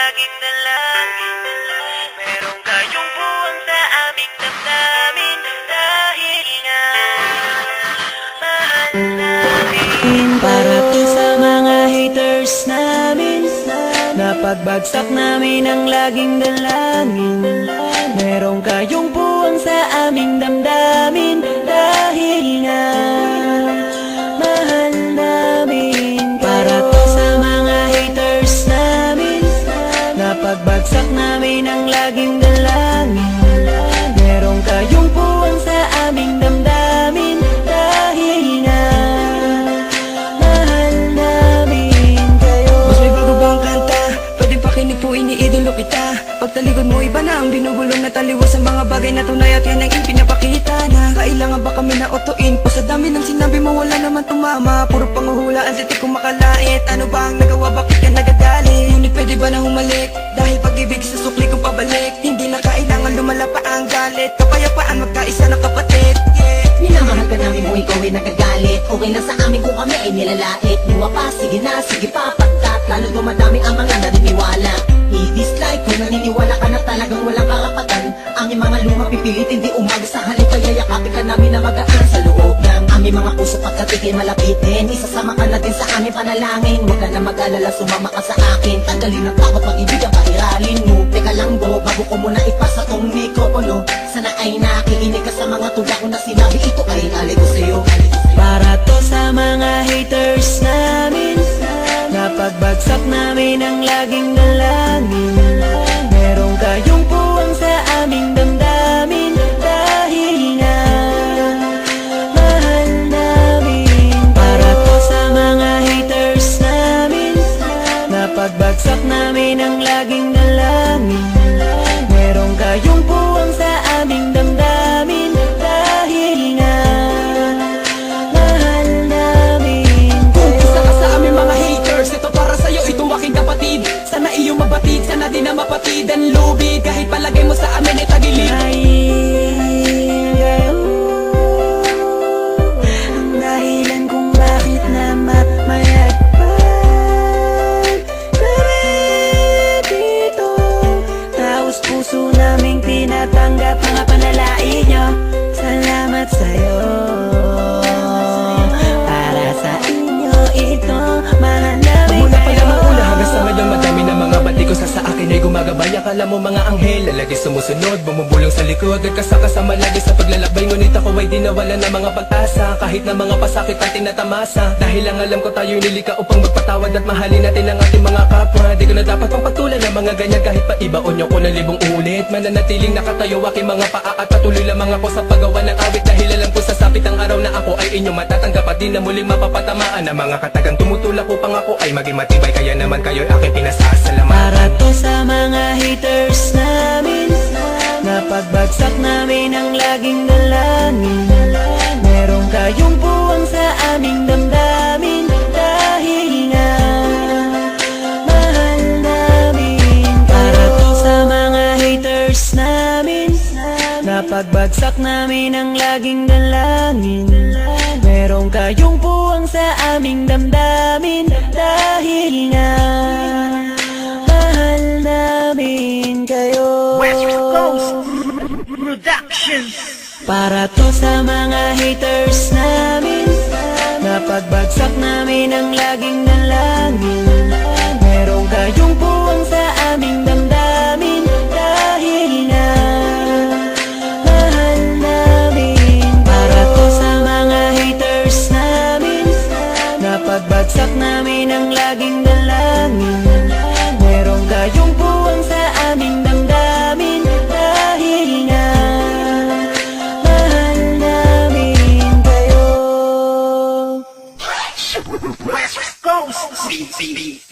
laging dalangin. Meron kayong buwang sa aming damdamin. Dahil nga mahal namin. Para to sa mga haters namin, napagbagsak namin ang laging dalangin. Meron kayong buwang sa aming damdamin. Dahil nga mahal namin. Para to sa mga haters namin, napagbagsak namin ang laging dalangin. Meron kayong buwang sa aming damdamin. Dahil nga mahal namin kayo. Mas may bago bang kanta? Pwede pakinig po, iniidolo kita. Pagtalikod mo iba na ang binubulong na taliwas sa mga bagay na tunay at yan ang ipinapakita na kailangan ba kami na otoin po sa dami ng sinabi mo wala naman tumama. Puro panguhula ang titik kong makalait. Ano ba ang nagawa, bakit ka nagagalit? Ngunit pwede ba na humalik? Dahil pag-ibig sa sukli kong pabalik. Hindi na kailangan lumala pa ang galit. Kapayapaan magkaisa ng kapatid. Minamahal ka namin mo, ikaw ay nagagalit. Okay lang sa amin kung kami ay nilalait. Luwa pa, sige na, sige pa, pagkat lalo dumadami ang mga naniniwala. I-dislike kung naniniwala ka na talagang walang karapatan. Aming mga luma pipilitin, di umaga sa halip. Kaya yakapin ka namin na magaan sa loob ng aming mga puso pagkat ikay malapitin. Isasama ka natin sa aming panalangin. Huwag ka na mag-alala, sumama ka sa akin. Tanggalin ang takot, pag-ibig ang pairalin mo. Teka lang bro, bago ko muna ipasa tong mikropono. Sana ay nakikinig ka sa mga tula ko na sinabi. Ito ay alay ko sa'yo. Para to sa mga haters namin, napagbagsak namin ang laging dalangin. Meron kayong puwang sa aming damdamin. Dahil nga mahal namin. Para to sa mga haters namin, napagbagsak namin ang laging dalangin. Meron kayong puwang sa aming damdamin. Dahil nga mahal namin Kung kayo. isa ka sa aming mga haters, ito para sa'yo, itong aking kapatid. Sana iyong mabatid, sana di na mapatid ang lubid. Kahit palagay mo sa amin ay tagilid. Dahil kayo ang dahilan kung bakit na mamayagpag kami dito. Taos puso naming tinatanggap mga panalait nyo. Salamat sa'yo. Para sa inyo ito, mahal namin Mula pa kayo. lang una hanggang sa ngayon, madami na mga bati ko sa akin ay gumagabay. Akala mo mga anghel, lagi sumusunod, bumubulong sa likod. Nagkasakasama lagi sa paglalakbay, ngunit ako ay di nawala ng mga pag-asa. Kahit na mga pasakit at tinatamasa, dahil ang alam ko tayo'y nilika upang magpatawad at mahalin natin ang ating mga kapwa. Di ko na dapat pang patulan ng mga ganyan, kahit pa ibaon nyo ko na libong ulit. Mananatiling nakatayo aking mga paa at patuloy lamang ako sa paggawa ng awit. Dahil alam ko sa sapit ang araw na ako ay inyong matatanggap at di na muling mapapatamaan ng mga katagang tumutulak upang ako ay maging matibay. Kaya naman kayo'y aking pinasasalamatan. Para to sa mga haters namin, napagbagsak namin ang laging dalangin. Meron kayong buwang sa aming damdamin. Dahil nga mahal namin. Para to sa mga haters namin, napagbagsak namin ang laging dalangin. Meron kayong buwang sa aming damdamin. Dahil nga mahal namin kayo. West Coast Productions. Para to sa mga haters namin, napagbagsak namin ang laging dalangin. Meron kayong buwang sa aming damdamin. Dahil nga mahal namin. Para to sa mga haters namin, napagbagsak namin ang laging dalangin. Meron kayong buwang sa aming damdamin. Dahil nga mahal namin kayo. West Coast.